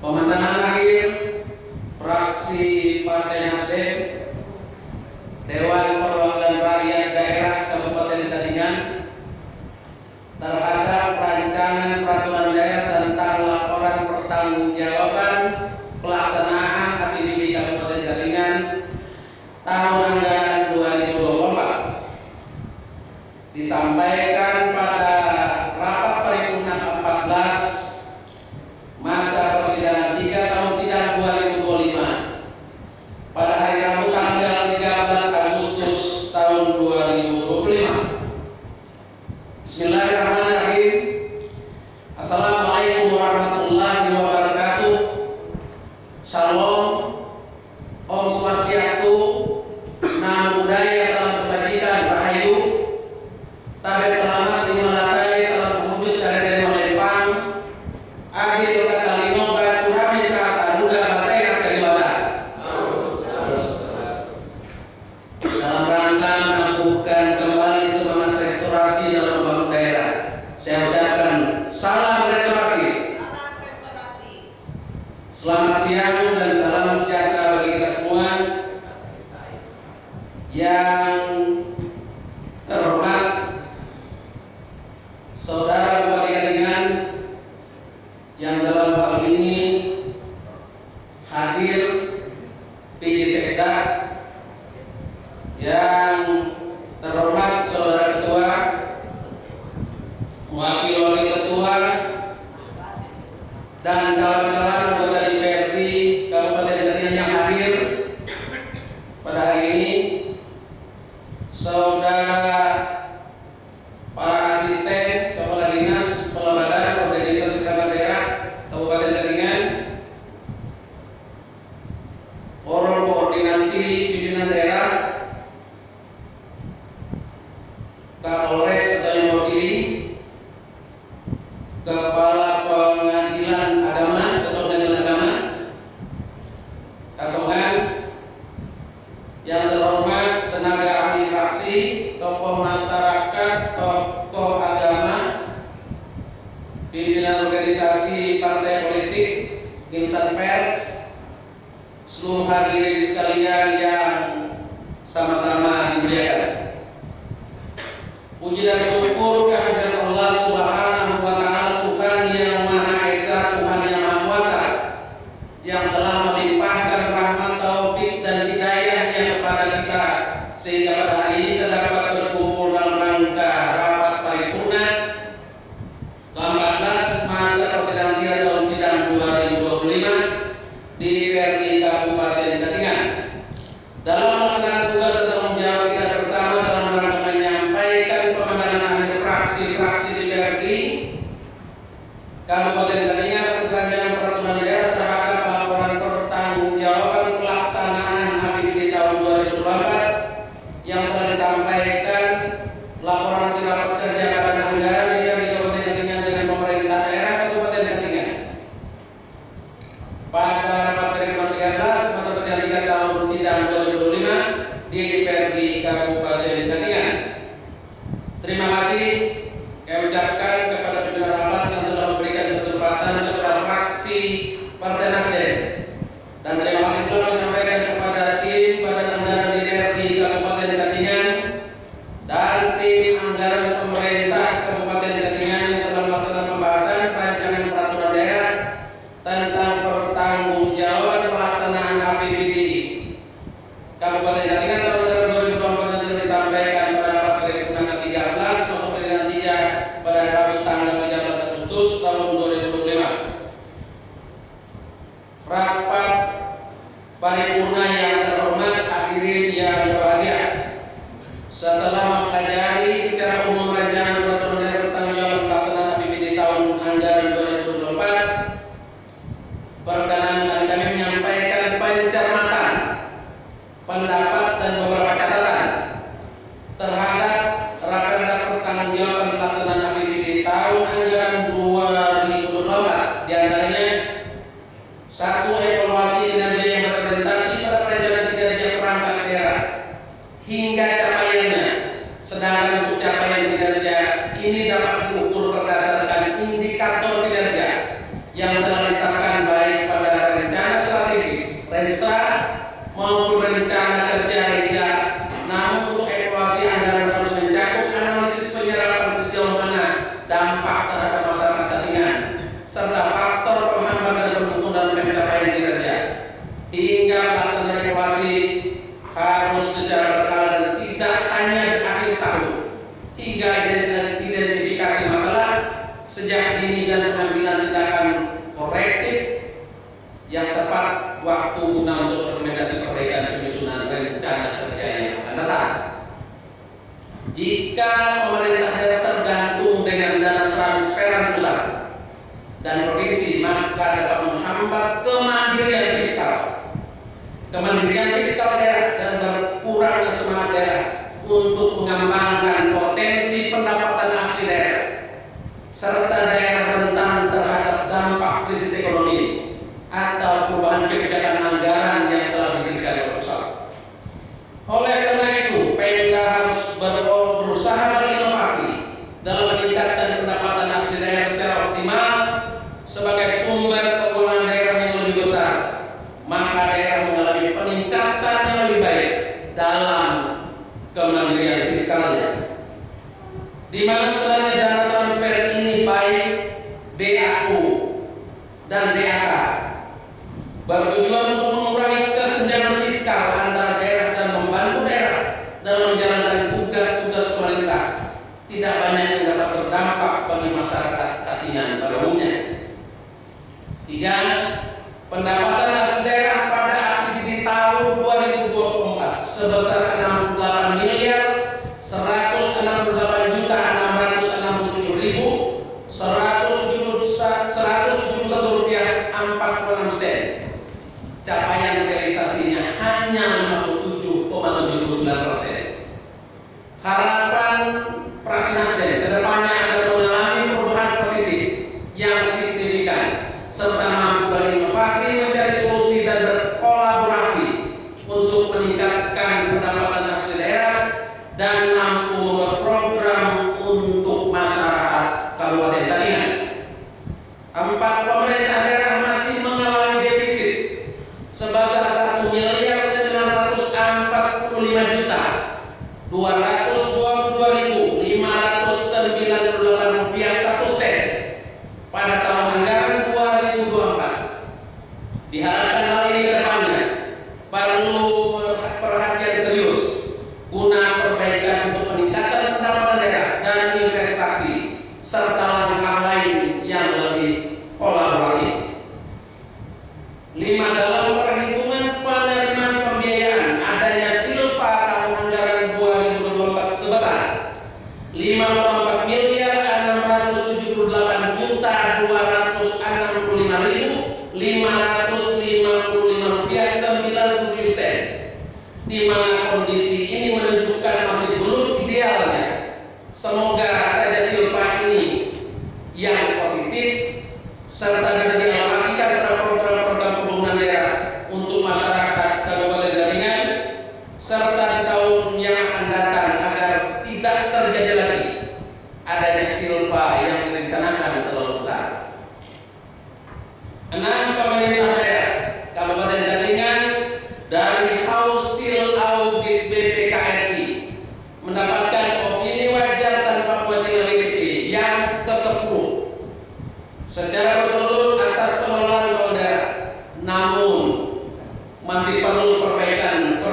[SPEAKER 4] Pemenangan akhir fraksi Partai Nasdem Dewan Perwakilan Rakyat Daerah Kabupaten Katingan terhadap rancangan peraturan daerah tentang laporan pertanggungjawaban pelaksanaan APBD Kabupaten Katingan tahun anggaran 2024 disampaikan pada rapat paripurna 14 masa persidangan 3 tahun sidang 2025 pada hari Rabu tanggal 13 Agustus tahun 2025. Bismillahirrahmanirrahim. Assalamualaikum warahmatullahi wabarakatuh. Shalom, Om Swastiastu, Namo Buddhaya, salam kebajikan, rahayu. Tabe selamat dimalakai, salam sujud dari Jepang. Akhir kata lino baturami kasa duga basaya kaliwada. Dalam rangka menumbuhkan kembali semangat restorasi dalam membangun daerah, saya ucapkan salam restorasi. Selamat siang dan salam sejahtera bagi kita semua. Yang terhormat Saudara Bupati Katingan yang dalam hal ini hadir PJ Sekda, yang terhormat Saudara Ketua, Wakil-wakil Ketua, dan kawan-kawan anggota DPRD Kabupaten Katingan yang hadir pada hari ini, Saudara para asisten kepala dinas, kepala badan organisasi perangkat daerah Kabupaten Katingan, forum koordinasi pimpinan daerah, Kapolres atau yang mewakili, kepala pengadilan agama, ketua pengadilan agama, Kasongan, yang terhormat tenaga ahli fraksi, tokoh masyarakat, tokoh agama, pimpinan organisasi partai politik, insan pers, seluruh hadirin sekalian yang sama-sama dimuliakan. Puji dan syukur kehadirat Allah Subhanahu wa Ta'ala, Tuhan yang Maha Esa, Tuhan yang Maha Kuasa, yang telah melimpahkan rahmat, taufik dan hidayahnya kepada kita sehingga pada hari ini kita dapat berkumpul dalam rangka rapat paripurna 14 masa persidangan 3 tahun sidang 2025 di DPRD Kabupaten Katingan. Dalam melaksanakan tugas dan tanggung jawab kita bersama dalam rangka menyampaikan pemenangan akhir fraksi Kabupaten Katingan atas rancangan peraturan daerah terhadap laporan pertanggungjawaban pelaksanaan APBD tahun 2024 yang telah disampaikan laporan hasil rapat kerja badan anggaran DPRD Kabupaten Katingan dengan pemerintah daerah Kabupaten Katingan. Pada rapat paripurna 13 masa berjalan 3 tahun sidang 2025 di DPRD Kabupaten Katingan. Terima kasih saya ucapkan kepada pimpinan rapat yang telah memberikan kesempatan kepada fraksi Partai Nasdem, dan terima kasih pula disampaikan kepada tim Badan Anggaran DPRD Kabupaten Katingan dan tim anggaran pemerintah Kabupaten Katingan yang telah melaksanakan pembahasan rancangan peraturan daerah tentang pertanggungjawaban pelaksanaan APBD Kabupaten Katingan tahun 2024 yang disampaikan pada rapat paripurna ke-13 masa perjalanan 3 pada Rabu tanggal 13 Agustus tahun 2025. Rapat paripurna yang terhormat, hadirin yang berbahagia. Setelah mempelajari secara umum rancangan peraturan daerah pertanggungjawaban pelaksanaan APBD tahun anggaran 2024, perkenan kami menyampaikan pencermatan, pendapat dan beberapa catatan terhadap raperda pertanggungjawaban pelaksanaan APBD tahun anggaran 2024. Di antaranya: 1. Evaluasi kinerja yang berorientasi pada perencanaan kinerja perangkat daerah hingga capaiannya. Sedangkan untuk capaian kinerja ini dapat diukur berdasarkan indikator kinerja yang telah ditetapkan baik pada rencana strategis (Renstra) maupun rencana kerja (Reja). Namun untuk evaluasi anggaran harus mencakup analisis penyerapan sejauh mana dampak terhadap masyarakat Katingan serta faktor penghambat dan pendukung dalam pencapaian kinerja. Hingga pelaksanaan evaluasi harus secara berkala dan tidak hanya di akhir tahun, hingga identifikasi masalah sejak dini dan pengambilan tindakan korektif yang tepat waktu guna untuk rekomendasi perbaikan penyusunan rencana kerja yang akan datang. Jika pemerintah daerah tergantung dengan dana transferan pusat dan provinsi, maka dapat menghambat kemandirian fiskal daerah dan berkurangnya semangat daerah untuk mengembangkan potensi pendapatan asli daerah, serta daerah rentan terhadap dampak krisis ekonomi atau perubahan kebijakan anggaran yang telah diberikan oleh pusat. Oleh karena itu, Pemda harus berusaha berinovasi dalam meningkatkan pendapatan asli daerah secara optimal sebagai sumber keuangan daerah yang lebih besar. Maka daerah mengalami peningkatan yang lebih baik dalam kemandirian fiskalnya, di mana sebenarnya dana transfer ini baik DAU dan DAK bertujuan untuk mengurangi kesenjangan fiskal antara daerah dan membantu daerah dalam menjalankan tugas-tugas pemerintah. Tidak banyak yang dapat berdampak bagi masyarakat Katingan pada umumnya. 3. Pendapatan asli daerah pada APBD tahun 2024 sebesar 68 miliar 167.171 rupiah 46 sen. Capaian realisasinya hanya 57,79%. Harapan fraksi Nasdem kedepannya akan mengalami perubahan positif yang signifikan serta mampu berinovasi, mencari solusi dan berkolaborasi untuk meningkatkan pendapatan asli daerah dan mampu berprogram untuk masyarakat Kabupaten Katingan. 4. Pemerintah daerah masih mengalami defisit sebesar 1.945.222.598 rupiah 1 sen pada tahun anggaran 2024. Diharapkan hal ini ke depannya perlu perhatian serius guna perbaikan untuk peningkatan pendapatan daerah dan investasi serta langkah lain yang lebih kolaboratif. 5. Dalam perhitungan penerimaan pembiayaan adanya silva tahun anggaran 2024 sebesar 54.678.200 Rp5.555,90, di mana kondisi ini menunjukkan masih belum idealnya. Semoga saja silpa ini yang positif serta bisa dialokasikan pada program-program pembangunan daerah untuk masyarakat Kabupaten Jaringan serta di tahun yang akan datang agar tidak terjadi lagi adanya silpa yang direncanakan terlalu besar. 6. Pemerintah daerah Kabupaten Jaringan dari hasil audit BPKRI mendapatkan opini wajar tanpa kewajiban WTP yang ke-10 secara berturut atas pengelolaan keuangan daerah, namun masih perlu perbaikan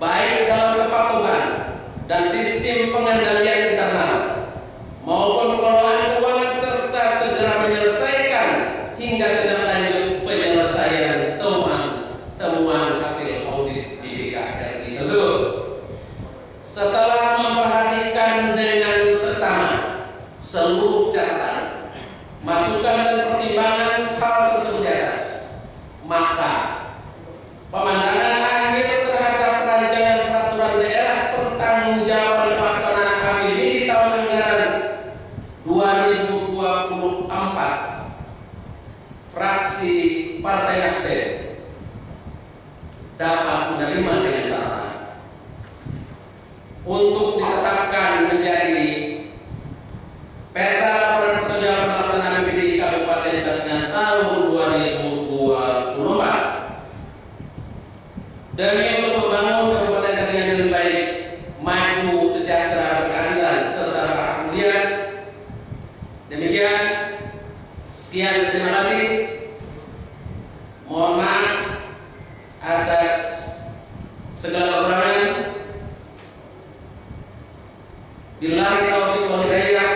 [SPEAKER 4] baik dalam kepatuhan dan sistem pengendalian internal maupun pengelolaan keuangan serta segera menyelesaikan hingga tindak lanjut penyelesaian temuan hasil audit BPKRI tersebut. Setelah memperhatikan dengan seksama seluruh catatan, masukan dan pertimbangan hal tersebut di atas, maka pemandangan akhir terhadap rancangan peraturan daerah pertanggungjawaban pelaksanaan APBD di tahun anggaran 2024 fraksi Partai Nasdem dapat menerima dengan catatan untuk ditetapkan menjadi peta laporan pertanggungjawaban pelaksanaan APBD Kabupaten Jaringan tahun 2024 demi untuk membangun Kabupaten Jaringan yang lebih baik, maju, sejahtera, berkeadilan serta kemudian. Demikian, sekian, terima kasih. Mohon maaf atas segala kekurangan. Billahi taufiq wal hidayah.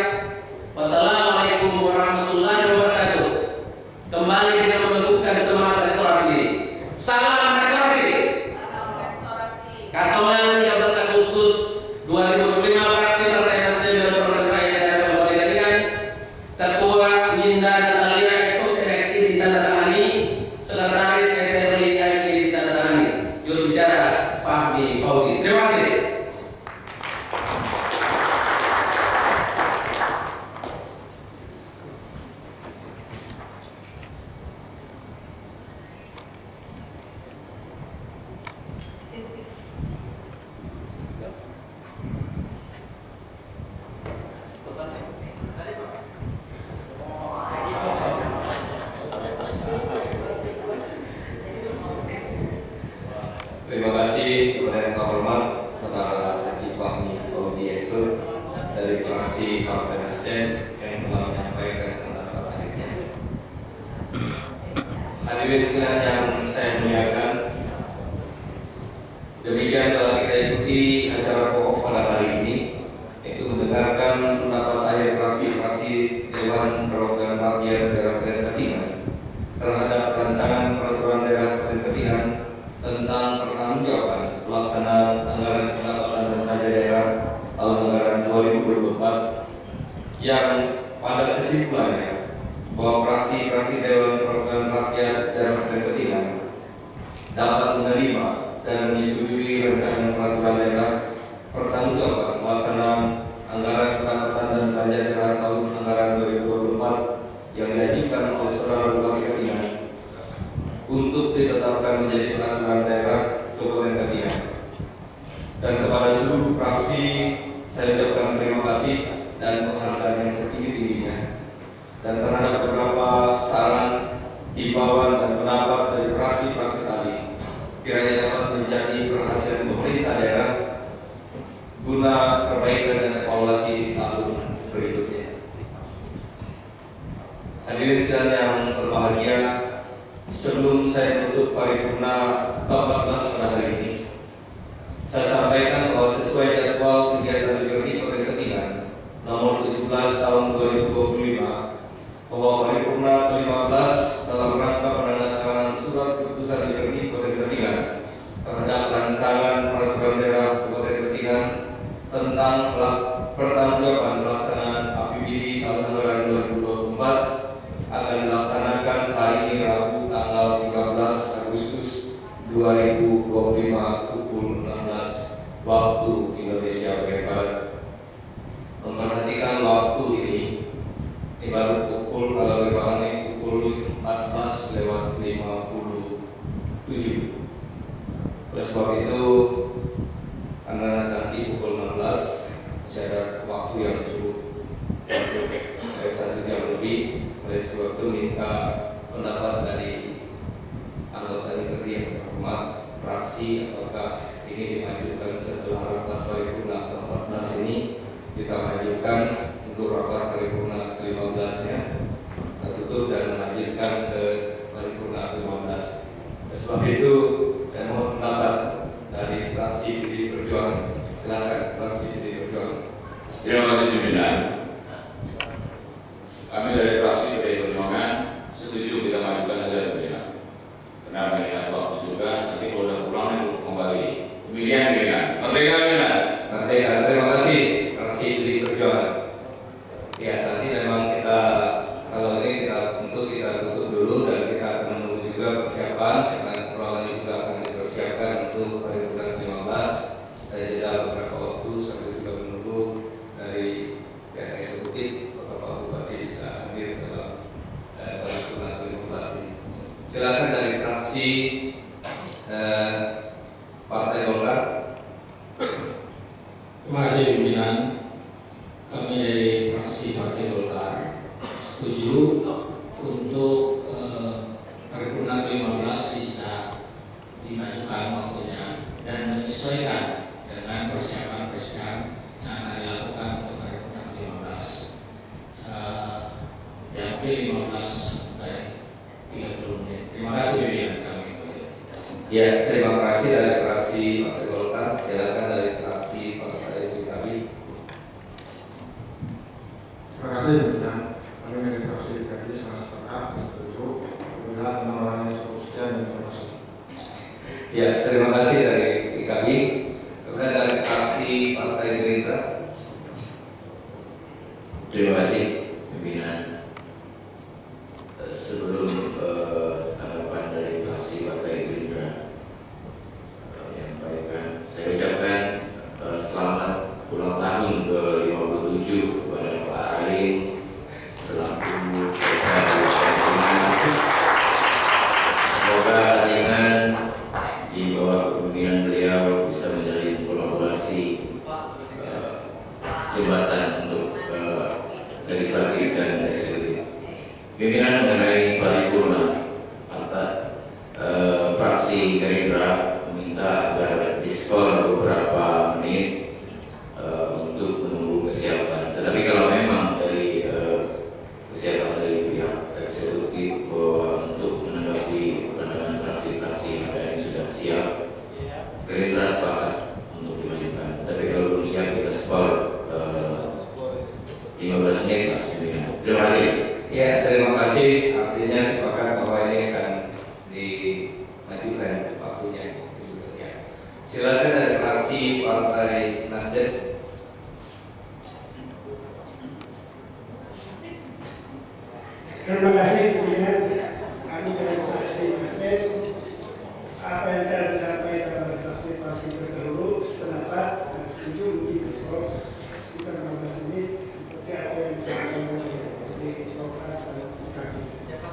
[SPEAKER 4] Wassalamualaikum warahmatullahi wabarakatuh. Kembali kita membentukkan semangat restorasi. Salam restorasi. Kasonan 13 Agustus 2025, fraksi Partai Nasdem dan Perwakilan Rakyat Daerah Kabupaten Jaringan, Ketua Winda Natalia SOT MSI ditandatangani, Sekretaris Sekretari MI ditandatangani, juru bicara Fahmi Fauzi. Terima kasih.
[SPEAKER 1] Terima kasih kepada yang terhormat Saudara Haji Fahmi Fauzi SO dari fraksi Partai Nasdem yang telah menyampaikan pendapat akhirnya. Hadirin sekalian yang saya muliakan, demikian telah kita ikuti acara pokok pada hari ini, yaitu mendengarkan pendapat akhir fraksi-fraksi Dewan Perwakilan Rakyat Daerah Kabupaten Jaringan terhadap rancangan peraturan daerah Kabupaten Jaringan tentang pertanggungjawaban pelaksanaan anggaran pendapatan dan belanja daerah tahun anggaran 2024, yang pada kesimpulannya bahwa fraksi-fraksi Dewan Perwakilan Rakyat Daerah Kabupaten Jaringan dapat menerima dan menyetujui rancangan peraturan daerah pertanggungjawaban pelaksanaan anggaran pendapatan dan belanja daerah tahun anggaran 2024 yang diajukan oleh saudara Bupati Jaringan untuk ditetapkan menjadi peraturan daerah Kabupaten Jaringan. Dan kepada seluruh fraksi saya ucapkan terima kasih dan penghargaan yang setinggi-tingginya. Dan terhadap beberapa saran, himbauan dan pendapat dari fraksi-fraksi tadi kiranya dapat menjadi perhatian pemerintah daerah guna perbaikan dan evaluasi tahun berikutnya. Hadirin sekalian yang berbahagia, sebelum saya menutup paripurna 14 pada hari ini, saya sampaikan bahwa sesuai jadwal kegiatan BPKRI Kabupaten Jaringan nomor 17 tahun 2025, bahwa paripurna ke-15 dalam rangka penandatanganan surat keputusan BPKRI Kabupaten Jaringan terhadap rancangan peraturan daerah Kabupaten Jaringan tentang pertanggungjawaban pelaksanaan APBD tahun anggaran 2024 akan dilaksanakan pukul kalau dipanggil pukul 14:57. Oleh sebab itu karena nanti pukul 16 masih ada waktu yang cukup untuk 1 jam lebih. Oleh sebab itu minta pendapat dari anggota DPRD yang terhormat, fraksi, apakah ini dimajukan setelah rapat paripurna ke-14 ini kita majukan untuk rapat paripurna ke-15-nya tertutup dan melanjutkan ke paripurna ke-15. Sebab itu saya mohon pendapat dari fraksi PDI Perjuangan. Silakan fraksi PDI Perjuangan.
[SPEAKER 3] Terima kasih pimpinan.
[SPEAKER 6] Kami dari fraksi PDI Perjuangan setuju kita majukan saja pimpinan. Karena banyak waktu juga, nanti kalau udah pulang kembali. Demikian pimpinan. Merdeka pimpinan.
[SPEAKER 1] Merdeka. Terima kasih fraksi PDI Perjuangan. Ya, nanti memang kita kalau ini kita tutup dulu dan kita akan menunggu juga persiapan karena ruangan juga akan dipersiapkan untuk paripurna 15. Kita jeda beberapa waktu sambil juga menunggu dari pihak eksekutif Bapak Bupati bisa hadir dalam paripurna 15 ini. Silakan dari fraksi Partai Golkar.
[SPEAKER 4] Terima kasih pimpinan. Kami dari fraksi Partai Golkar setuju untuk paripurna ke-15 bisa dimajukan waktunya dan menyesuaikan dengan persiapan-persiapan yang akan dilakukan untuk paripurna ke-15. Yang ke-15 sampai 30 menit. Terima kasih pimpinan kami.
[SPEAKER 1] Ya, terima kasih dari fraksi Partai Golkar. Silakan dari fraksi Partai PKB.
[SPEAKER 7] Terima kasih pimpinan. Kami dari fraksi PKB sangat sepakat dan setuju apabila penawarannya seterusnya dan informasi.
[SPEAKER 1] Ya, terima kasih dari PKB. Kemudian dari fraksi Partai Gerindra.
[SPEAKER 3] Terima kasih pimpinan. Sebelum tanggapan dari fraksi Partai Gerindra yang baikkan, saya ucapkan selamat ulang tahun ke-57 kepada Pak Arin selaku semoga dengan di bawah kepemimpinan beliau bisa menjalin kolaborasi jembatan untuk legislatif dan eksekutif. Pimpinan mengenai paripurna fraksi Gerindra meminta agar diskor beberapa menit untuk menunggu kesiapan. Tetapi kalau memang dari kesiapan dari pihak eksekutif untuk menanggapi pandangan fraksi-fraksi yang ada yang sudah siap, Gerindra sepakat untuk dimajukan. Tetapi kalau belum siap kita skor 15 menit Pak. Terima kasih.
[SPEAKER 1] Ya, terima kasih. Artinya sepakat bahwa ini akan dimajukan waktunya. Ya. Silakan dari fraksi Partai Nasdem.
[SPEAKER 8] Terima kasih pimpinan. Kami dari fraksi Nasdem, apa yang telah disampaikan oleh fraksi terdahulu sependapat dan setuju untuk diskor sekitar 15 menit seperti apa yang disampaikan oleh fraksi Golkar dan PKB. Terima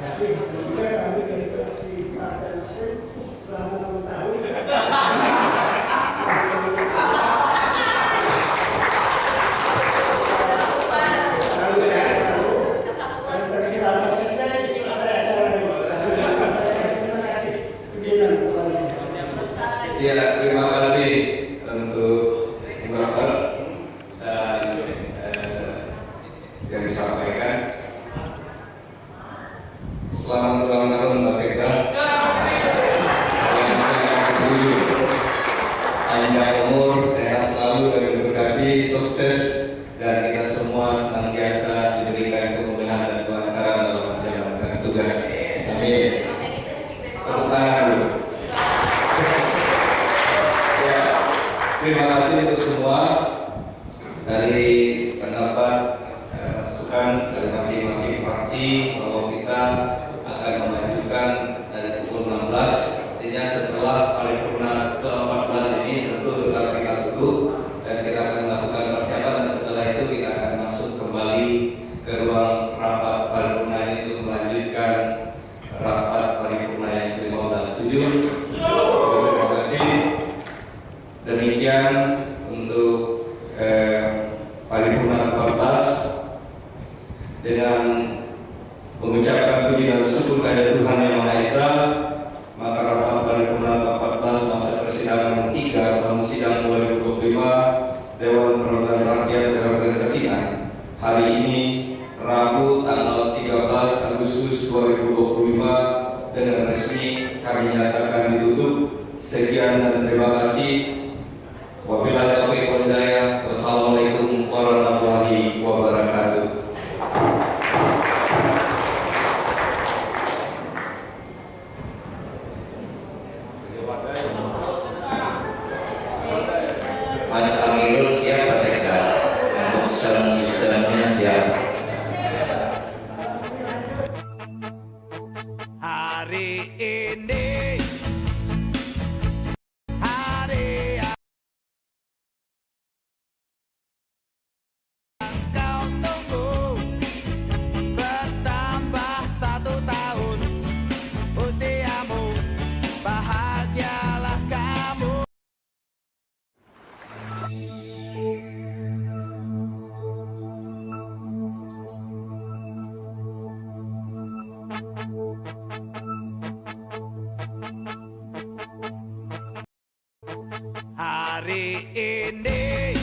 [SPEAKER 8] kasih. Dan juga kami dari fraksi Partai Nasdem selamat ulang tahun. Selalu sehat selalu. Dan tersirat maksudnya selesai acara ini. Terima kasih. Pimpinan.
[SPEAKER 1] Ya, terima kasih untuk Bapak dan yang disampaikan. Selamat ulang tahun Mbak Sekda. Yang ke-7. Panjang umur, sehat selalu dan diberkati, sukses dan kita semua senantiasa diberikan kemudahan dan kelancaran dalam menjalankan tugas. Amin. Tepuk tangan dulu. Ya, terima kasih untuk semua dari pendapat masukan dari masing-masing fraksi bahwa kita akan memajukan dari pukul 16. Artinya setelah paripurna ke-14 ini tentu tetap kita tunggu dan kita akan melakukan persiapan dan setelah itu kita akan masuk kembali ke ruang dengan mengucapkan puji dan syukur kepada Tuhan Yang Maha Esa, maka rapat paripurna ke-14 masa persidangan 3 tahun sidang 2025 Dewan Perwakilan Rakyat Kabupaten Katingan hari ini Rabu tanggal 13 Agustus 2025 dengan resmi kami nyatakan ditutup. Sekian dan terima kasih. Wabillahi taufiq wal hidayah. Wassalamualaikum warahmatullahi wabarakatuh.
[SPEAKER 3] Mas Amirul siap, Pak Sekda. Untuk sound sistemnya siap.
[SPEAKER 9] Hari ini hari yang kau tunggu, bertambah 1 tahun usiamu, bahagialah kamu. Hari ini